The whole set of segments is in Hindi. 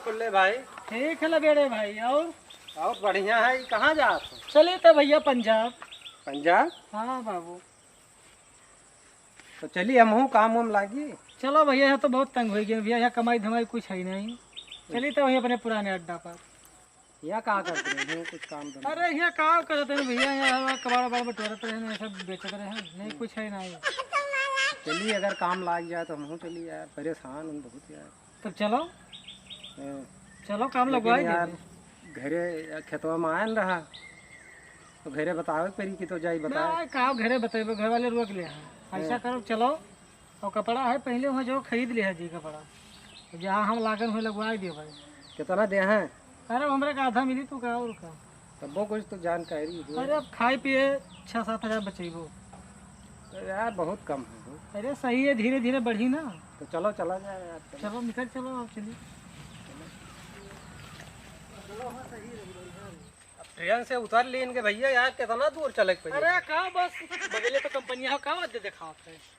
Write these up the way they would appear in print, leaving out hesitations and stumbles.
प्रफुल्ल भाई। ठीक है लबेड़े भाई। और बढ़िया है। कहाँ जा? चले तो भैया पंजाब। पंजाब? हाँ बाबू। तो चलिए हम काम वाम लागी। चलो भैया, यहाँ तो बहुत तंग हो गए भैया, यहाँ कमाई धमाई कुछ है नहीं। चलिए तो वहीं अपने पुराने अड्डा पर। यहाँ कहाँ करते हैं कुछ काम? अरे यहाँ काम करते हैं भैया, यहाँ कबाड़ वबाड़ बटोरते हैं, सब बेचते रहे हैं, नहीं कुछ है नहीं। चलिए अगर काम लाग जाए तो हम चलिए यार, परेशान हूँ बहुत यार। तो चलो चलो काम लगवाए यार। घरे खेतवा में आए न रहा तो घरे बतावे परी की तो जाई बताए। कहाँ घरे बताइए, घर वाले रोक ले हैं। ऐसा करो चलो, और कपड़ा है पहले वहाँ जो खरीद लिया जी कपड़ा, जहाँ हम लागन हुए लगवा दिए भाई। कितना दे हैं? अरे हमारे का आधा मिली तो का और का। तब वो कुछ तो जानकारी। अरे अब खाए पिए 6-7 हज़ार बचेबो यार, बहुत कम है। अरे सही है, धीरे धीरे बढ़ी ना। तो चलो चला जाए यार। चलो निकल चलो, आप चलिए। ट्रेन से उतर ली इनके भैया, यार कितना दूर चले? अरे कहाँ बस बगले तो कंपनी है, कहाँ दिखाओ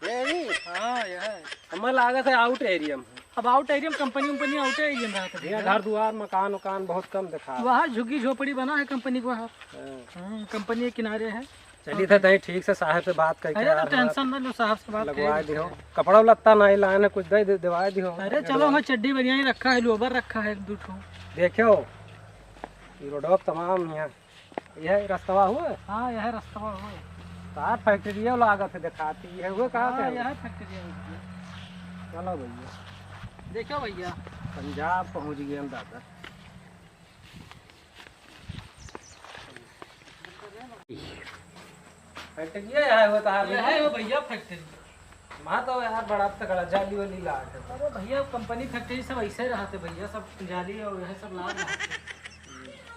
ये हाँ यह हमें लागत है आउट एरिया में। अब आउट एरिया में कंपनी आउट एरिया में रहता है। घर द्वार मकान उकान बहुत कम दिखा। वहाँ झुग्गी झोपड़ी बना है कंपनी को, वहाँ कंपनी के किनारे है। चलिए था नहीं, ठीक से साहब से बात करके यार टेंशन ना लो, साहब से बात लगवा दियो। कपड़ा लत्ता नहीं लाने, कुछ दे दिवा दियो। अरे चलो, हमें चड्डी बनियाई रखा है, लोबर रखा है 1-2 ठो। देखो रोडवा तमाम यहाँ यह रास्ता हुआ। हाँ यह रास्ता हुआ तार फैक्ट्री लागत है दिखाती है वो कहाँ यह फैक्ट्री। चलो भैया, देखो भैया पंजाब पहुँच गए हम दादा। फैक्ट्री है वो तार है वो भैया फैक्ट्री। वहाँ तो यार बड़ा तगड़ा जाली वाली लाट है। अरे भैया कंपनी फैक्ट्री सब ऐसे रहते भैया, सब जाली और यह सब लाग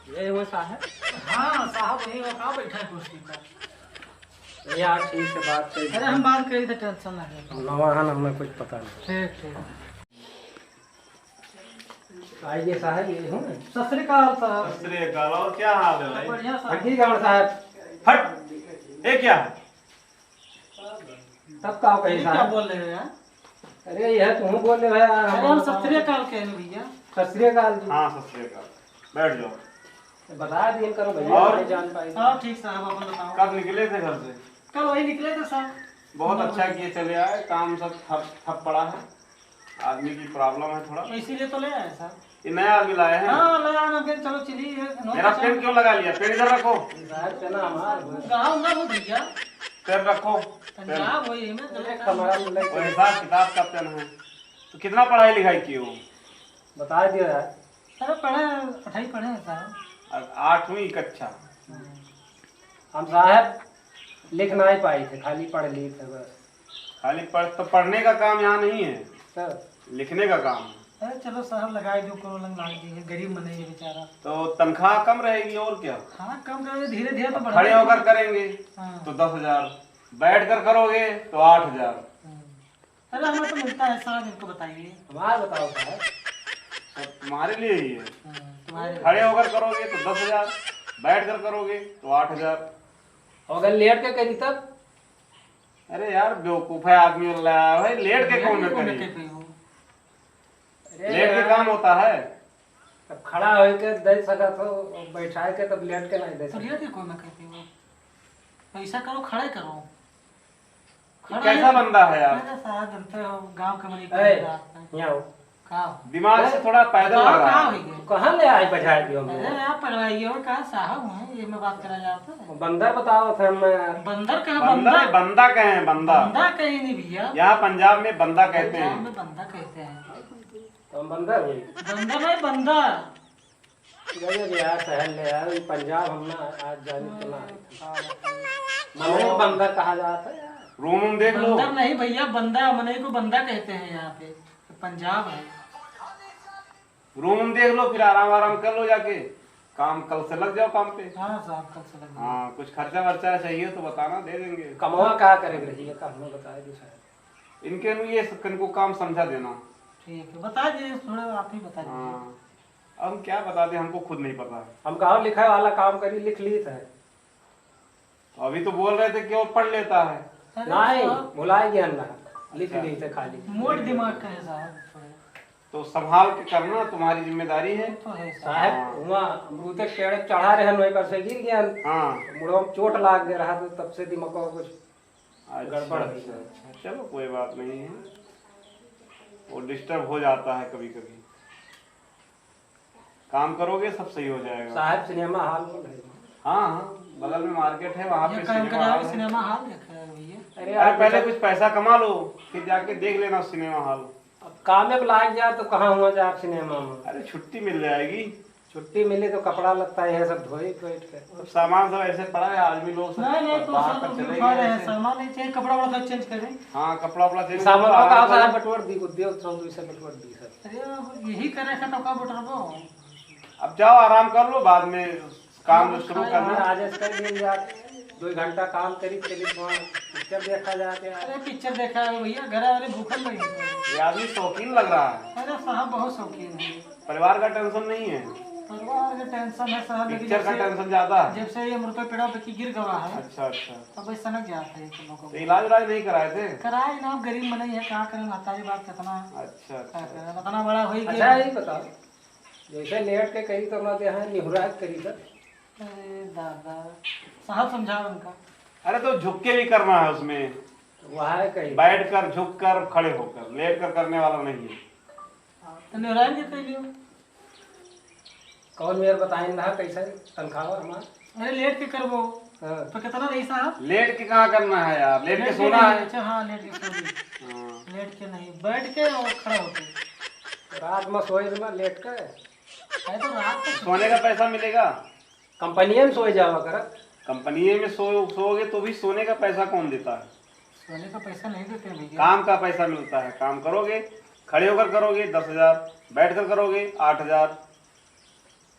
ये हुआ साहब। हाँ साहब वही वो कहाँ बैठा है कुर्सी पर। यार ठीक से बात करी। अरे हम बात करी थे, टेंशन ना ले। नवाहन हमें कुछ पता नहीं। ठीक आइए साहब, ये हूँ। सत श्री अकाल साहब। सत श्री अकाल। और क्या हाल है भाई? बढ़िया साहब। हड्डी गाँव साहब। हट, ये क्या है? तब का कहीं क्या साहब? बोल रहे हैं? अरे यह तुम बोल रहे हो यार। अरे हम सत श्री अकाल कह रहे भैया। सत श्री अकाल जी। हाँ सत श्री अकाल, बैठ जाओ। बता दिए करो भैया, और? नहीं जान पाए। हाँ ठीक साहब, अपन बताओ। कब निकले थे घर से? कल वही निकले थे साहब। बहुत अच्छा किए चले आए, काम सब ठप पड़ा है, आदमी की प्रॉब्लम है थोड़ा, इसीलिए तो ले आए साहब। ये नया आदमी लाए हैं। हाँ ले आना फिर, चलो चलिए। मेरा पेन क्यों लगा लिया? पेन इधर रखो। साहब चना हमार गाँव ना वो भैया, पेन रखो। पंजाब वही में हमारा मिला। और हिसाब किताब का पेन है। तो कितना पढ़ाई लिखाई की हो? बता दियो यार। अरे पढ़ाई पढ़े हैं साहब। 8वीं कक्षा। हम साहब लिख नहीं पाए थे, खाली पढ़ लिए थे बस। खाली तो पढ़ने का काम यहाँ नहीं है, सर लिखने का काम है। अरे चलो साहब लगाए दो, करो लंग लाग दी है, गरीब मन है ये बेचारा। तो तनख्वाह कम रहेगी और क्या? हाँ कम करोगे, धीरे धीरे तो खड़े होकर करेंगे हाँ। तो 10,000, बैठ कर करोगे तो 8,000। अरे हमें तो मिलता है साहब, इनको बताइए। हमारा बताओ साहब। सब तुम्हारे लिए ही है। तुम्हारे खड़े होकर करोगे तो 10,000, बैठ कर करोगे तो 8,000। अगर लेट के करी तब? अरे यार बेवकूफ है आदमी भाई, लेट के कौन करे? लेट के काम होता है। तब खड़ा होकर दे सका तो बैठा के, तब लेट के नहीं दे तो सका। लेट के कौन कहते हो? पैसा करो, खड़े करो। कैसा बंदा है यार? अरे साहब जानते हो गांव के मनी यहाँ आओ। दिमाग से थोड़ा पैदल लग रहा है। कहाँ ले आए बैठा दियो? अरे आप पढ़वाइए और कहा साहब हैं, ये मैं बात करा जाता है। बंदर बताओ था मैं। बंदर कहा? बंदा बंदा कहें, बंदा बंदा कहीं नहीं भैया, यहाँ पंजाब में बंदा कहते पंजाब हैं। में बंदा कहते हैं। तो हम बंदर हुई। बंदा नहीं बंदा। यार शहर ले यार, पंजाब हम ना आज जाने तो ना मने बंदर कहा जाता है यार। रूम देख लो। बंदर नहीं भैया, बंदा मने को बंदा कहते हैं यहाँ पे, पंजाब है। रूम देख लो, फिर आराम आराम कर लो जाके। काम कल से लग जाओ काम पे। हाँ साहब कल से लग। हाँ कुछ खर्चा वर्चा चाहिए तो बताना, दे देंगे। कमवा क्या करेंगे रही है का हमें बताया जी साहब। इनके लिए इनको काम समझा देना। ठीक है बता दीजिए, थोड़ा आप ही बता दीजिए। हाँ अब हम क्या बता दें, हमको खुद नहीं पता। हम कहा लिखा वाला काम करी, लिख ली था। तो अभी तो बोल रहे थे कि वो पढ़ लेता है। नहीं भुला गया ना, लिख ली थे खाली। मोट दिमाग का है साहब थोड़े। तो संभाल के करना, तुम्हारी जिम्मेदारी है। तो है साहब वहाँ अमरूद के पेड़ चढ़ा रहे वहीं पर से गिर गया, हाँ मुड़ों में चोट लाग गया रहा, तो तब से दिमाग को कुछ गड़बड़ है। चलो कोई बात नहीं है, वो डिस्टर्ब हो जाता है कभी कभी। काम करोगे सब सही हो जाएगा। साहब सिनेमा हॉल में गए। हाँ हाँ, बगल में मार्केट है, वहाँ पे काम सिनेमा हॉल है। सिनेमा हॉल देखा है भैया। अरे अरे पहले कुछ पैसा कमा लो, फिर जाके देख लेना सिनेमा हॉल। अब काम में लाग जाए तो कहाँ हुआ जाए आप सिनेमा में। अरे छुट्टी मिल जाएगी। छुट्टी मिली तो कपड़ा लगता है सब धोई बैठ कर। अब सामान सब ऐसे पड़ा है, आदमी लोग सब नहीं तो बाहर सब तक चले उठा रहे गए हैं, ऐसे। सामान नहीं चाहिए, कपड़ा वपड़ा सब चेंज करें। हाँ कपड़ा वपड़ा चेंज सामान करो, का आराम साहब करो। बटवर दी उद्योग चौधरी से बटवर दी सर। अरे यही करे थे तो कब उठरबो। अब जाओ आराम कर लो, बाद में काम शुरू करना। आज इसका मिल जाते 2 घंटा काम करीब वहाँ पिक्चर देखा जाके। अरे पिक्चर देखा है भैया, घर वाले भूखल नहीं है। ये आदमी शौकीन लग रहा है, अरे साहब बहुत शौकीन है। परिवार का टेंशन नहीं है, परिवार का टेंशन है साहब, लेकिन पिक्चर का टेंशन ज्यादा है। जब से ये मृत्यु पेड़ा पे की गिर गवा है अच्छा अच्छा, तब वही सनक जाते हैं तुम लोगों तो इलाज उलाज नहीं कराए थे? को। कराए ना, गरीब मनाई है, क्या करें, महतारी बात कितना अच्छा क्या अच्छा, करें, इतना बड़ा हो अच्छा गया। यही बताओ, जैसे लेट के करी तो ना यहाँ निहुरा करी सर। अरे दादा साहब समझाओ उनका। अरे तो झुक के भी करना है उसमें, वहाँ कहीं बैठ कर, झुक कर, खड़े होकर, लेट कर करने वाला नहीं है। तो निहराएं देते लियो। कौन मेरे बताए ना कैसा तनख्वाह हमारा। अरे लेट के करबो हाँ। तो कितना रही साहब? लेट के कहाँ करना है यार, लेट के सोना नहीं, है। अच्छा हाँ लेट के सोनी, हाँ। लेट के नहीं, बैठ के और खड़े होके। रात में सोए में लेट कर अरे तो रात को सोने का पैसा मिलेगा? कंपनी में सोए जावा कर। कंपनी में सोओगे तो भी सोने का पैसा कौन देता है? सोने का पैसा नहीं देते भैया। काम का पैसा मिलता है, काम करोगे, खड़े होकर करोगे 10,000, बैठ कर करोगे 8,000।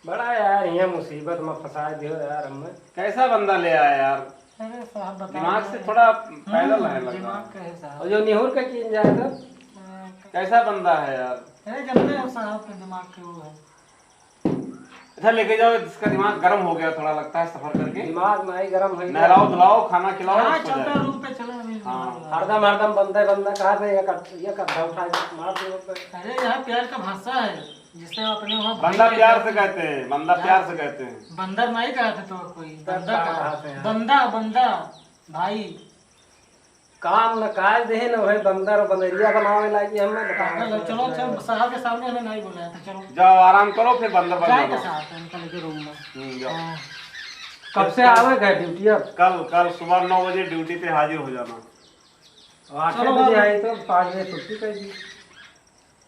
बड़ा यार यहाँ मुसीबत में फंसा दियो यार हमें। कैसा बंदा ले आया यार, अरे साहब बताओ, दिमाग से थोड़ा पैदल है लग रहा दिमाग है। का है साहब। और जो निहुर का किन जाए तो कैसा बंदा है यार। अरे जानते हो साहब के दिमाग के वो है। अच्छा लेके जाओ, जिसका दिमाग गर्म हो गया थोड़ा लगता है सफर करके, दिमाग नहीं गर्म है। नहलाओ धुलाओ, खाना खिलाओ, हाँ सो चलता जाए। रूम पे चलो अभी। हाँ। हरदम हरदम बंदा कहा था ये कद्दा उठा के मार दियो। अरे यहाँ प्यार का भाषा है, जिससे अपने वहाँ बंदा प्यार से कहते हैं, बंदा प्यार से कहते हैं। बंदर नहीं कहते तो कोई बंदा कहते हैं। बंदा बंदा भाई। काम न काज दे न भाई बंदर बंदरिया बनावे लागी हमें चलो चलो चलो, साहब के सामने हमें नहीं बुलाया था, चलो जाओ आराम करो, फिर बंदर बन जाएगा जाओ। साहब उनका लेके रूम में। जाओ। हाँ। कब से आवे गए ड्यूटी अब? कल सुबह 9 बजे ड्यूटी पे हाजिर हो जाना। 8 बजे आई तो 5 बजे छुट्टी कर दी।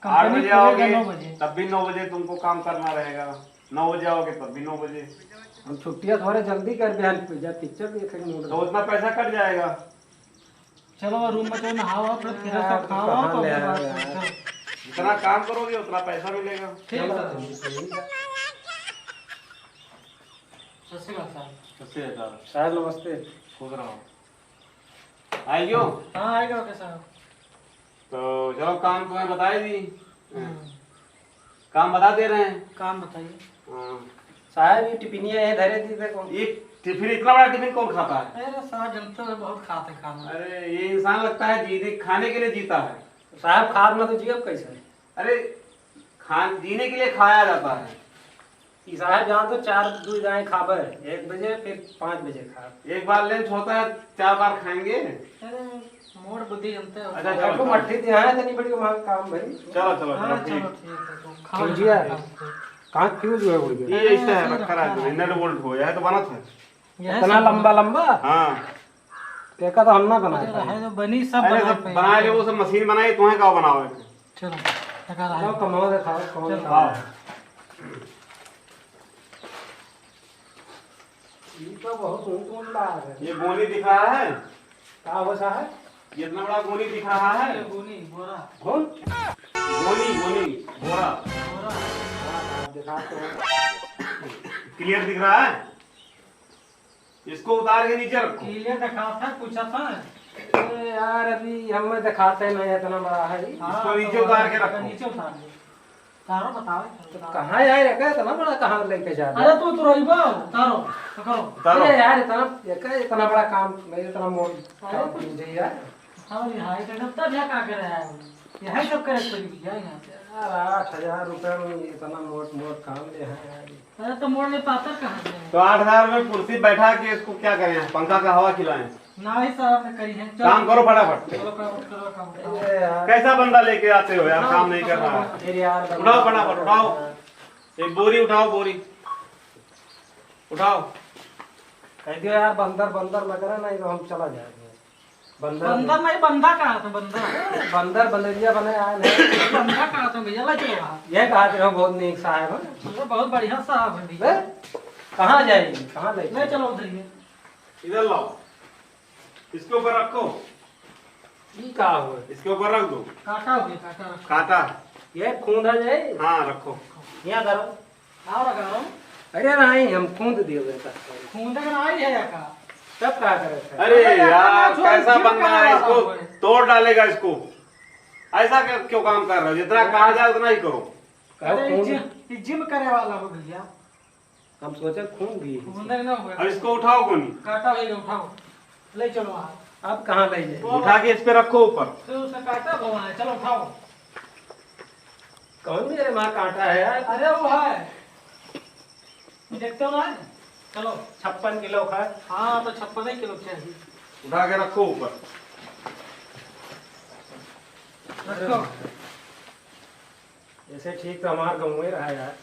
8 कंपनी बजे खुलेगा आओगे 9 बजे। तब भी 9 बजे तुमको काम करना रहेगा, 9 बजे आओगे तब भी 9 बजे, हम छुट्टियां थोड़े जल्दी कर बिहान जा पिक्चर देखेंगे मूड। तो उतना पैसा कट जाएगा। चलो रूम में चलो नहाओ, फिर यार, खाओ कहाँ तो ले अपने आया बात यार। करो। जितना काम करोगे उतना पैसा मिलेगा। ठीक है चलो, साहब। ठीक है। सत श्री अकाल साहब। सबसे ज्यादा साहब नमस्ते। खुद रहो। आइयो हाँ आएगा ओके साहब। तो चलो, काम तुम्हें बता दी, काम बता दे रहे हैं। काम बताइए। हाँ। साहब ये टिफिनिया है धरे दी देखो। ये टिफिन, इतना बड़ा टिफिन कौन खाता है? अरे साहब जनता है बहुत खाते खाना। अरे ये इंसान लगता है जीने खाने के लिए जीता है। साहब खाद में तो जियब कैसे? अरे जीने के लिए खाया जाता है। ई साहब जान तो 4 दूध जाए खाबे 1 बजे फिर 5 बजे खा। एक बार लंच होता है, 4 बार खाएंगे। अरे मोड़ बुद्धि जनता है। अच्छा, देखो मट्टी दी है तनी बड़ी वहां काम भाई। चलो चलो हाँ चलो चलो ठीक। ठीक है तो खाओ। समझिए। कहां फ्यूज हुआ उड़ गया? ये ऐसा है, रखा है जो नट बोल्ट हो जाए तो बना था। इतना लंबा लंबा हाँ टेका तो हम ना बनाए था। है तो बनी सब अरे बना सब पे। बनाए जो वो सब मशीन बनाई, तुम्हें क्या बनाओ? चलो लगा रहा लो है। कमाओ दिखाओ कौन चलो। खाओ। ये तो बहुत ऊंट बात है। ये गोली दिख रहा है, का हो साहब? ये इतना बड़ा गोली दिख रहा है। ये गोनी बोरा कौन? गोली गोली घोड़ा बोरा। आप दिखाते हैं। क्लियर दिख रहा है। इसको उतार के नीचे रखो। कीले दिखा था पूछा था। अरे यार अभी हमें दिखाते नहीं इतना बड़ा है। इसको नीचे उतार के रखो। नीचे उतार दो। तारो बताओ। कहाँ यार ये इतना बड़ा कहाँ लेके जा रहे अरे तू तो रही बा तारो पकड़ो। उतारो। अरे यार इतना बड़ा काम नहीं, इतना मोड़ काम मुझे यार। हाँ हाई तो सब तब का करे है यही सब करे पड़ी भैया यहाँ से। यार 8,000 रुपये में इतना मोट मोट काम ले है यार। अरे तो मोड़ में पातर कहाँ से तो 8,000 में कुर्सी बैठा के इसको क्या करें, पंखा का हवा खिलाएं? ना ही साहब ने करी है। काम करो फटाफट। चलो करो काम करो। अरे यार कैसा बंदा लेके आते हो यार, काम नहीं कर रहा है। फिर यार उठाओ फटाफट उठाओ, एक बोरी उठाओ, बोरी उठाओ। कह दियो यार बंदर बंदर न करे, नहीं तो हम चला जाएंगे। बंदा नहीं, बंदा कहाँ था बंदा? बंदर बंदरिया बने आए हैं। बंदा कहाँ था भैया? ला चलो वहाँ। ये कहा थे बहुत नीक साहब हैं। मतलब बहुत बढ़िया साहब है भैया। कहाँ जाएगी, कहाँ ले ले चलो उधर ही। इधर लाओ, इसके ऊपर रखो। ये कहा हुआ इसके ऊपर रख दो। काटा हो गया, काटा रखो। काटा, ये खूंद आ जाए। हाँ रखो। यहाँ करो। आओ लगा रहा हूँ। अरे नहीं हम खूंद दिए हुए तक खून तक ना आई है या का? तब क्या करे। अरे यार कैसा बंदा है, इसको तोड़ डालेगा इसको। ऐसा क्यों काम कर रहे हो? जितना कहा जाए उतना ही करो। अरे जिम करे वाला हो भैया। हम सोचे खून भी। खून तक ना हुआ। अब इसको उठाओ कोनी, काटा हो गया, उठाओ ले चलो वहाँ। अब कहाँ ले जाए? उठा के इस पे रखो ऊपर। फिर उसने काटा भगवान है, चलो उठाओ। कौन मेरे माँ काटा है यार? अरे वो है, देखते हो ना? चलो 56 किलो का। हाँ तो 56 किलो चाहिए। उठा के रखो ऊपर। रखो। ऐसे ठीक तो हमारे गाँव में रहा यार।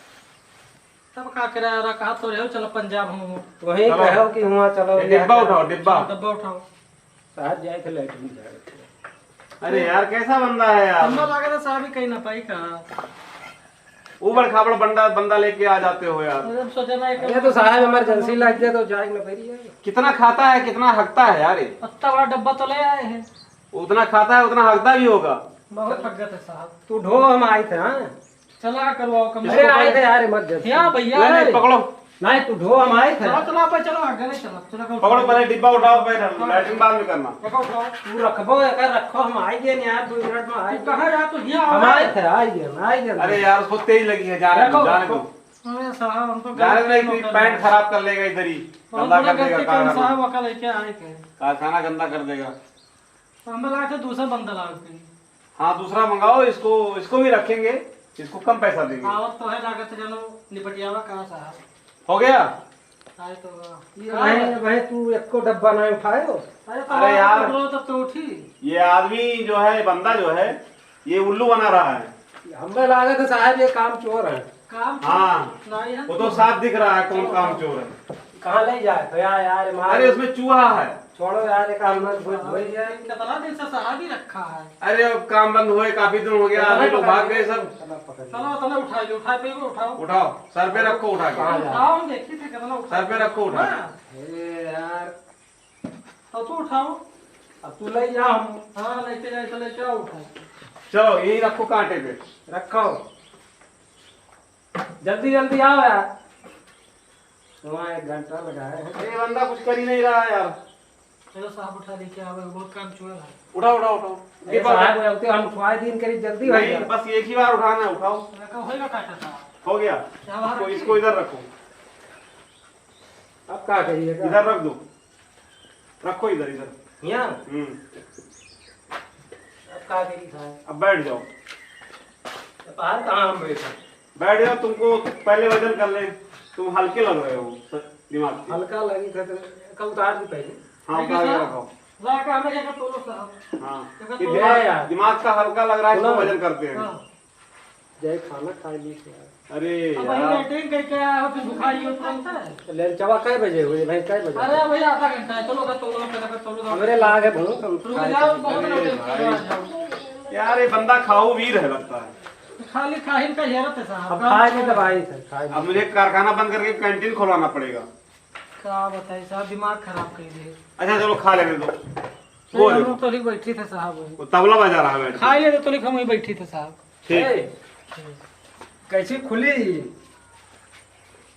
तब का करे रहा, कहा तो रहे हो चलो पंजाब हम। तो वही कहो कि हुआ चलो डिब्बा उठाओ, डिब्बा। डब्बा उठाओ। साहब जाए थे लैट्रिन जाए थे। अरे यार कैसा बंदा है यार, हमने लगा था साहब ही कहीं ना पाई का। उबड़ खाबड़ बंदा लेके आ जाते हो यार। जब सोचा ना ये तो साहब इमरजेंसी लग जाए तो जाए ना पड़ी है। कितना खाता है, कितना हकता है यार ये। इतना बड़ा डब्बा तो ले आए हैं। उतना खाता है उतना हकता भी होगा। बहुत थक गए थे साहब। तू ढो, हम आए थे। हाँ चला करवाओ कम। अरे आए थे यार इमरजेंसी। यहाँ भैया नहीं, नहीं, पकड़ो नहीं तू ढो, हम आए थे। चलो चलो आप चलो आगे नहीं चलो चलो पकड़ो, पहले डिब्बा उठाओ, पहले लैट्रिन बाद में करना। रखो उठाओ। तू रखबो एकर रखो, हम आए गए नहीं यार 2 मिनट में आए। कहाँ जा तू? यहाँ हम आए थे, आए गए। अरे यार उसको तेज लगी है, जाने दो, जाने दो, अरे साहब हम तो जाने दो। नहीं तो पैंट खराब कर लेगा, इधर ही गंदा कर देगा साहब कारखाना, वका लेके आए थे। कारखाना गंदा कर देगा। तो हम लगा थे दूसरा बंदा ला के। हाँ दूसरा मंगाओ, इसको भी रखेंगे, इसको कम पैसा देंगे। आवत तो है लागत चलो निपटियावा कहाँ साहब हो गया। आए तो भाई तू एक को डब्बा नहीं उठाए हो। अरे यार तो उठी। ये आदमी जो है, बंदा जो है, ये उल्लू बना रहा है। हमें लागत है साहब ये काम चोर है। काम हाँ नहीं है। वो तो साफ दिख रहा है कौन काम चोर है। कहाँ ले जाए तो यार अरे उसमें चूहा है। छोड़ो यार, एक काम मत धोई जाए। कितना दिन से साहब ही रखा है। अरे अब काम बंद हुए काफी दिन हो गया, आदमी लोग भाग गए सब। चलो उतना उठाए पे उठाओ। उठाओ, सर पे रखो उठा के, उठाओ देखी थे कितना उठा। सर पे रखो उठा के। अरे यार तो तू उठाओ। अब तू ले जा, हम हाँ लेके जाए तो लेके आओ उठाओ। चलो यही रखो कांटे पे। रखो, जल्दी जल्दी आओ यार। वहाँ 1 घंटा लगाए हैं। ये बंदा कुछ कर ही नहीं रहा है यार। चलो साहब उठा लेके आओ, बहुत काम चुआ है। उठाओ उठाओ उठाओ। ये साहब बोलते हम उठवाए दिन करी जल्दी हो नहीं जाए। बस एक ही बार उठाना है, उठाओ। रखा होएगा काटा साहब। हो गया, क्या बाहर तो इसको इधर रखो, अब क्या करिएगा? इधर रख दो, रखो इधर इधर। यहाँ अब क्या करी साहब? अब बैठ जाओ, बाहर कहाँ हम बैठे? बैठ जाओ। तुमको पहले वजन कर ले, तुम हल्के लग रहे हो दिमाग से। हल्का लगी था तो कल उतार दी पहले। हाँ उठा के रखो। जाके हमें जाकर तोलो साहब। हाँ तो यार। दिमाग का हल्का लग रहा है, इसको सुनो। वजन करते हैं। हाँ। जय खाना खा ली यार। अरे अब वही यार बैटिंग करके आया हो फिर बुखारी हो तुरंत है। ले चवा कै बजे हुए भाई? कै बजे? अरे भैया आधा घंटा है, चलो अगर तोलो पहले तोलो दो। हमरे लाग है भूख हम रुक खाए जाओ थे। बहुत अरे लोग भाई। आ जाओ। यार ये बंदा खाऊ वीर है लगता है। खाली खाहिन का हेरत है अब साहब। खाए की दवाई थे खाए। अब मुझे कारखाना बंद करके कैंटीन खोलवाना पड़ेगा। क्या बताइए साहब, दिमाग खराब कर दिए। अच्छा चलो खा लेने दो। वो हम देखो, लोग तो लिख बैठी थे साहब। वो तबला बजा रहा है बैठ के। खाई ले तो लिख हम वही बैठी थे साहब। ठीक। कैसी खुली?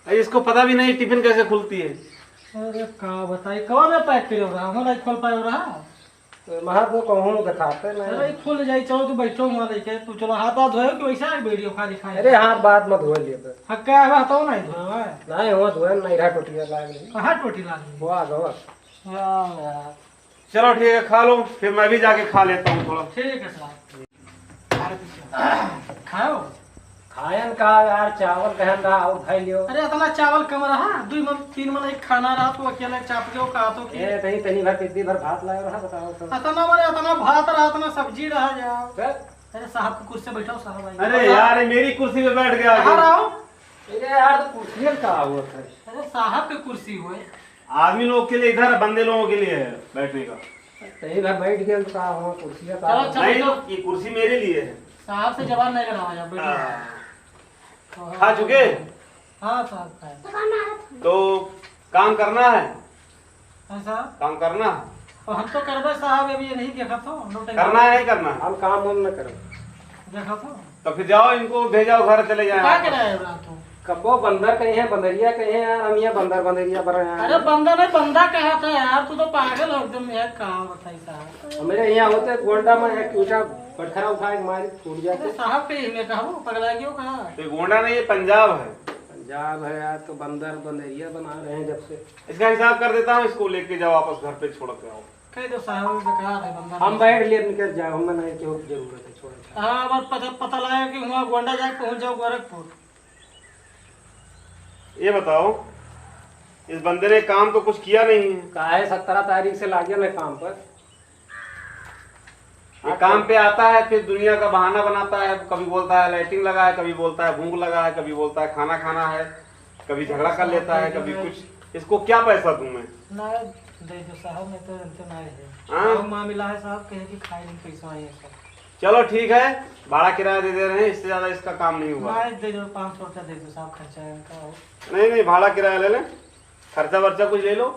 अरे इसको पता भी नहीं टिफिन कैसे खुलती है। अरे क्या बताइए, कौन में पैक करे रहा हम नहीं खोल पाए रहा। तो महा तो कहूँ दिखाते नहीं। अरे खुल जाई, चलो तू बैठो वहाँ लेके, तू चलो हाथ हाथ धोए कि वैसा है वीडियो खाली खाए। अरे हाथ बात मत धो लिए तो। हक्का है तो नहीं धोए। नहीं हो धोए नहीं रहा टोटिया लाग गई। कहाँ टोटी लागी? हुआ गो। यार चलो ठीक है, खा लो, फिर मैं भी जाके खा लेता हूँ थोड़ा। ठीक है साहब। खाओ। खायन का यार चावल कहन रहा और खाई लियो। अरे इतना चावल कम रहा, 2 मन 3 मन एक खाना रहा तो अकेले चाप के कहा तो कि ए तनी तनी भर कितनी भर भात लाए रहा बताओ तो। इतना मारे इतना भात रहा, इतना सब्जी रहा जाओ। फिर अरे साहब की कुर्सी पे बैठो साहब भाई। अरे यार ये मेरी कुर्सी पे बैठ गया कहाँ आगे। रहो? अरे यार तो कुर्सी का हुआ था। अरे साहब की कुर्सी हुए। आदमी लोग के लिए इधर, बंदे लोगों के लिए है बैठने का। तनी भर बैठ गया तो कहा हुआ कुर्सी का चलो चलो नहीं, तो ये कुर्सी मेरे लिए है। साहब से जवाब नहीं करना जा बैठो। खा चुके? हाँ साहब खाए। तो काम करना है, हाँ साहब। काम करना और हम तो करबे साहब, अभी ये नहीं देखा तो करना है, नहीं करना है? हम काम वाम न करो। देखा तो तो फिर जाओ, इनको भेजाओ घर, चले क्या जाए। कराए तो? कब्बो बंदर कहीं है, बंदरिया कहीं है यार, हम यहाँ बंदर बंदरिया पर हैं। अरे बंदा नहीं, बंदा कहा था यार, तू तो पागल हो एकदम यार। कहाँ बताई साहब? मेरे यहाँ होते गोंडा में एक टूटा पटखरा उठा के मारे टूट जाते। अरे साहब के मैं कहा पगला क्यों कहा? तो गोंडा नहीं, ये पंजाब है। पंजाब है यार, तो बंदर बंदरिया बना रहे हैं जब से। इसका हिसाब कर देता हूँ, इसको लेके जाओ वापस घर पे, छोड़ के आओ। कह दो साहब बेकार है बंदा। हम बैठ लिए निकल जाओ, हमें नहीं क्यों जरूरत है, छोड़। हाँ बस पता लगा कि वहाँ गोंडा जाके पहुँच जाओ गोरखपुर। ये बताओ, इस बंदे ने काम तो कुछ किया नहीं है। कहा है 17 तारीख से लागे मैं काम पर। ये काम पे आता है, फिर दुनिया का बहाना बनाता है। कभी बोलता है लाइटिंग लगा है, कभी बोलता है भूख लगा है, कभी बोलता है खाना खाना है, कभी झगड़ा कर लेता है, कभी कुछ। इसको क्या पैसा दूं मैं? ना दे दो साहब, नहीं तो इनसे ना है। हाँ? अब मामला है साहब, कहे कि खाए नहीं पैसा है सब। चलो ठीक है, भाड़ा किराया दे रहे हैं, इससे ज्यादा इसका काम नहीं हुआ। ना दे दो, 500 रुपया दे दो साहब, खर्चा है इनका। नहीं नहीं, भाड़ा किराया ले लें, खर्चा वर्चा कुछ ले लो।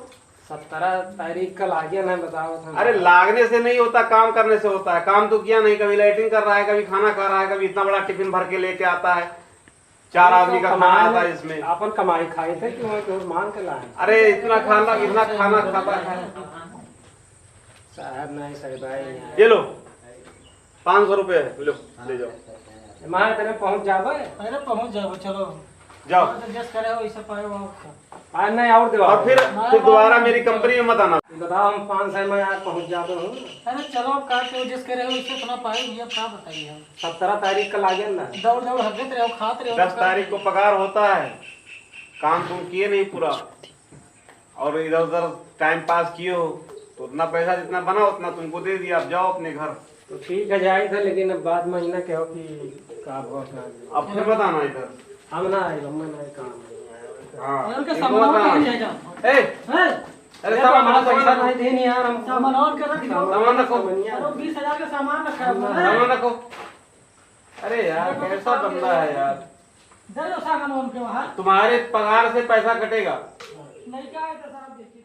17 तारीख का लागे ना, बताओ था। अरे लागने से नहीं होता, काम करने से होता है। काम तो किया नहीं, कभी लाइटिंग कर रहा है, कभी खाना खा रहा है, कभी इतना बड़ा टिफिन भर के लेके आता है। 4 आदमी का खाना आता है इसमें। अपन कमाई खाए थे कि वहाँ मांग के लाए। अरे इतना खाना खाता है। साहब नहीं सही भाई। ये लो 500 रुपए है, लो ले जाओ। हमारे तरह पहुँच जावे। अरे पहुँच जाओ, चलो जाओ। जस्ट करे हो इसे पाए वहाँ। आज नहीं और दो। और फिर दोबारा मेरी कंपनी में मत आना। बताओ, हम 500 में आज पहुँच जाते हूँ। अरे चलो का तो जिस करे हो इससे इतना पाए भैया, क्या बताइए हम। 17 तारीख का लागे ना। दौड़ दौड़ हगत रहे हो, खाते रहे हो। 10 तारीख को पगार होता है। काम तुम किए नहीं पूरा, और इधर उधर टाइम पास किए हो, तो उतना पैसा जितना बना उतना तुमको दे दिया। अब जाओ अपने घर। तो ठीक है जाए था, लेकिन अब बाद महीना कहो कि का बहुत ना। अब फिर मत आना इधर। हम ना आए, हम नहीं काम नहीं। हाँ, उनका इनको सामान मत आना। कहीं जाएगा। ए, हैं? अरे तो हमारा सामान पैसा नहीं देनी यार। हम सामान और कर रखी हो। सामान रखो। चलो 20,000 का सामान रखा है। सामान रखो। अरे यार कैसा बंदा है यार। दे दो सामान उनके वहाँ। तुम्हारे पगार से पैसा कटेगा। नहीं क्या है तो साहब देखिए।